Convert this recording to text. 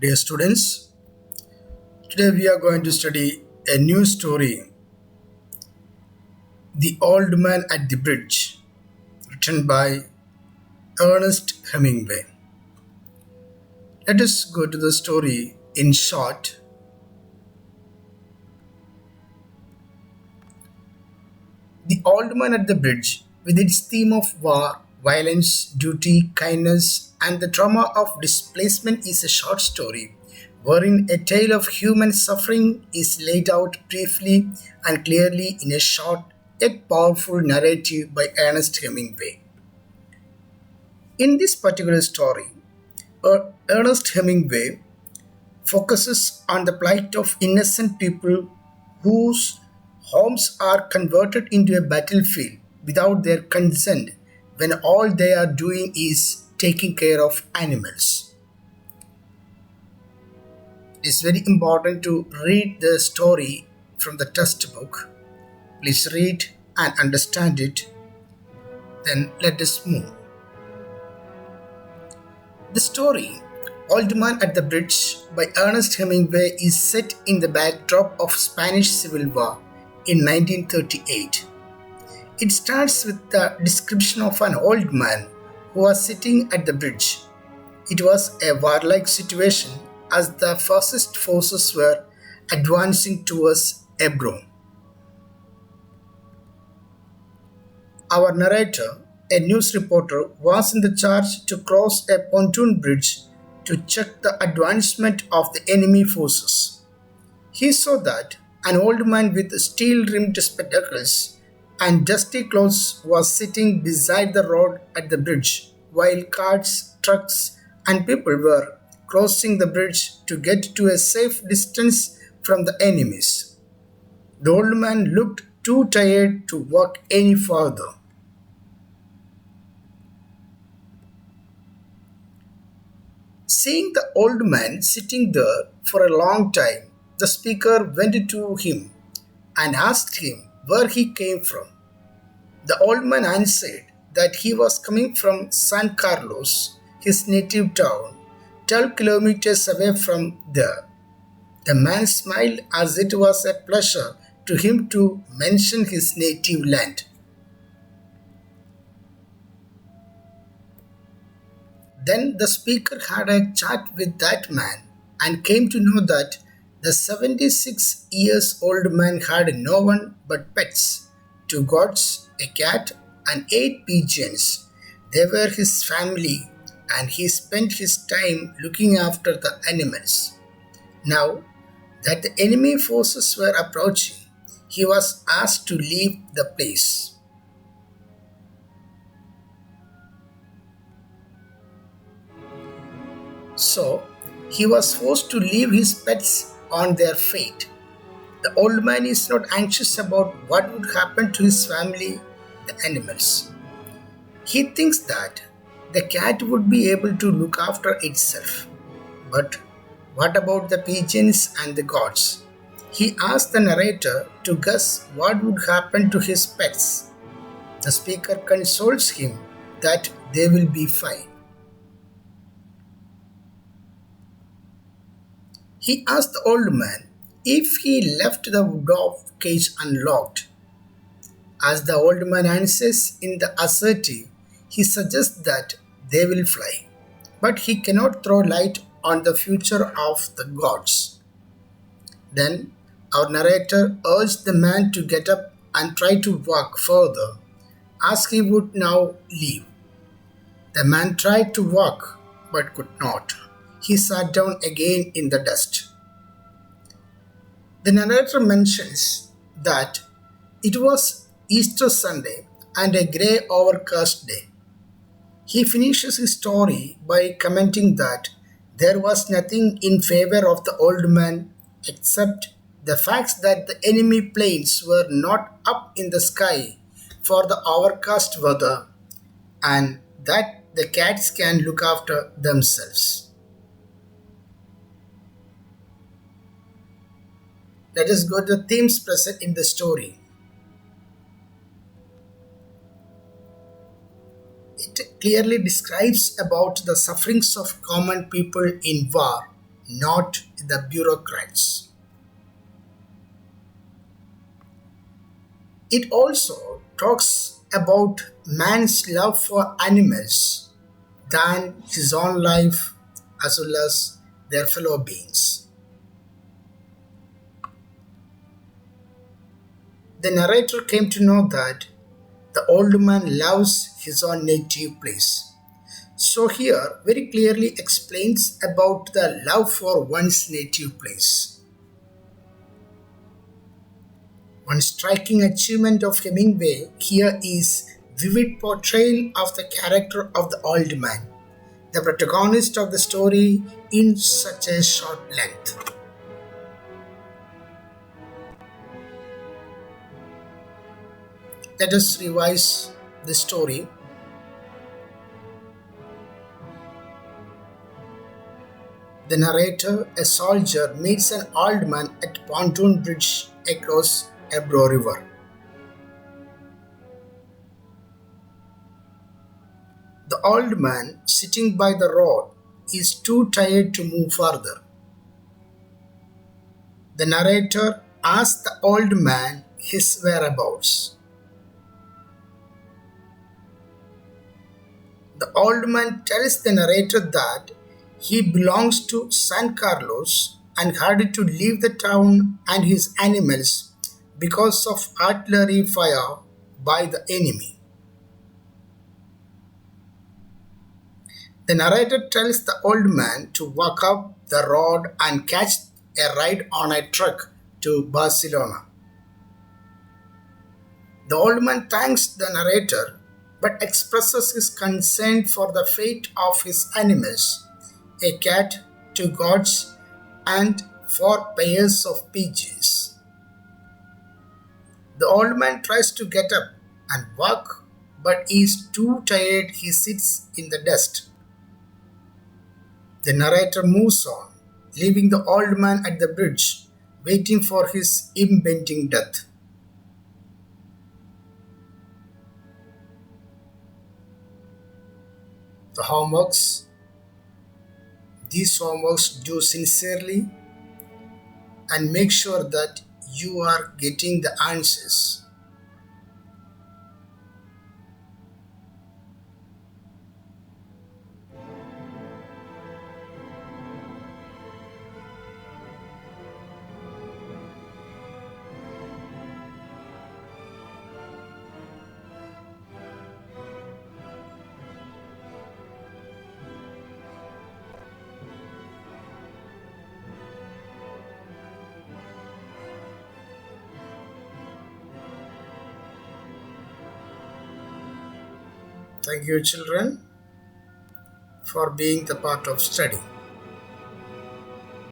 Dear students, today we are going to study a new story, The Old Man at the Bridge, written by Ernest Hemingway. Let us go to the story in short. The Old Man at the Bridge, with its theme of war, violence, duty, kindness, and the trauma of displacement, is a short story wherein a tale of human suffering is laid out briefly and clearly in a short yet powerful narrative by Ernest Hemingway. In this particular story, Ernest Hemingway focuses on the plight of innocent people whose homes are converted into a battlefield without their consent when all they are doing is taking care of animals. It is very important to read the story from the textbook. Please read and understand it. Then let us move. The story, Old Man at the Bridge by Ernest Hemingway, is set in the backdrop of Spanish Civil War in 1938. It starts with the description of an old man who was sitting at the bridge. It was a warlike situation as the fascist forces were advancing towards Ebro. Our narrator, a news reporter, was in the charge to cross a pontoon bridge to check the advancement of the enemy forces. He saw that an old man with steel-rimmed spectacles and dusty clothes was sitting beside the road at the bridge, while carts, trucks, and people were crossing the bridge to get to a safe distance from the enemies. The old man looked too tired to walk any further. Seeing the old man sitting there for a long time, the speaker went to him and asked him where he came from. The old man answered that he was coming from San Carlos, his native town, 12 kilometers away from there. The man smiled as it was a pleasure to him to mention his native land. Then the speaker had a chat with that man and came to know that the 76 years old man had no one but pets, two goats, a cat, and eight pigeons. They were his family, and he spent his time looking after the animals. Now that the enemy forces were approaching, he was asked to leave the place. So he was forced to leave his pets on their fate. The old man is not anxious about what would happen to his family, the animals. He thinks that the cat would be able to look after itself. But what about the pigeons and the goats? He asked the narrator to guess what would happen to his pets. The speaker consoles him that they will be fine. He asked the old man if he left the dove cage unlocked. As the old man answers in the assertive, he suggests that they will fly, but he cannot throw light on the future of the gods. Then our narrator urged the man to get up and try to walk further, as he would now leave. The man tried to walk, but could not. He sat down again in the dust. The narrator mentions that it was Easter Sunday and a grey overcast day. He finishes his story by commenting that there was nothing in favor of the old man except the fact that the enemy planes were not up in the sky for the overcast weather and that the cats can look after themselves. Let us go to the themes present in the story. It clearly describes about the sufferings of common people in war, not the bureaucrats. It also talks about man's love for animals than his own life as well as their fellow beings. The narrator came to know that the old man loves his own native place. So here very clearly explains about the love for one's native place. One striking achievement of Hemingway here is vivid portrayal of the character of the old man, the protagonist of the story in such a short length. Let us revise the story. The narrator, a soldier, meets an old man at pontoon bridge across Ebro River. The old man, sitting by the road, is too tired to move further. The narrator asks the old man his whereabouts. The old man tells the narrator that he belongs to San Carlos and had to leave the town and his animals because of artillery fire by the enemy. The narrator tells the old man to walk up the road and catch a ride on a truck to Barcelona. The old man thanks the narrator but expresses his concern for the fate of his animals, a cat, two goats, and four pairs of pigeons. The old man tries to get up and walk, but is too tired. He sits in the dust. The narrator moves on, leaving the old man at the bridge, waiting for his impending death. The homeworks. These homeworks do sincerely and make sure that you are getting the answers. Thank you, children, for being the part of study.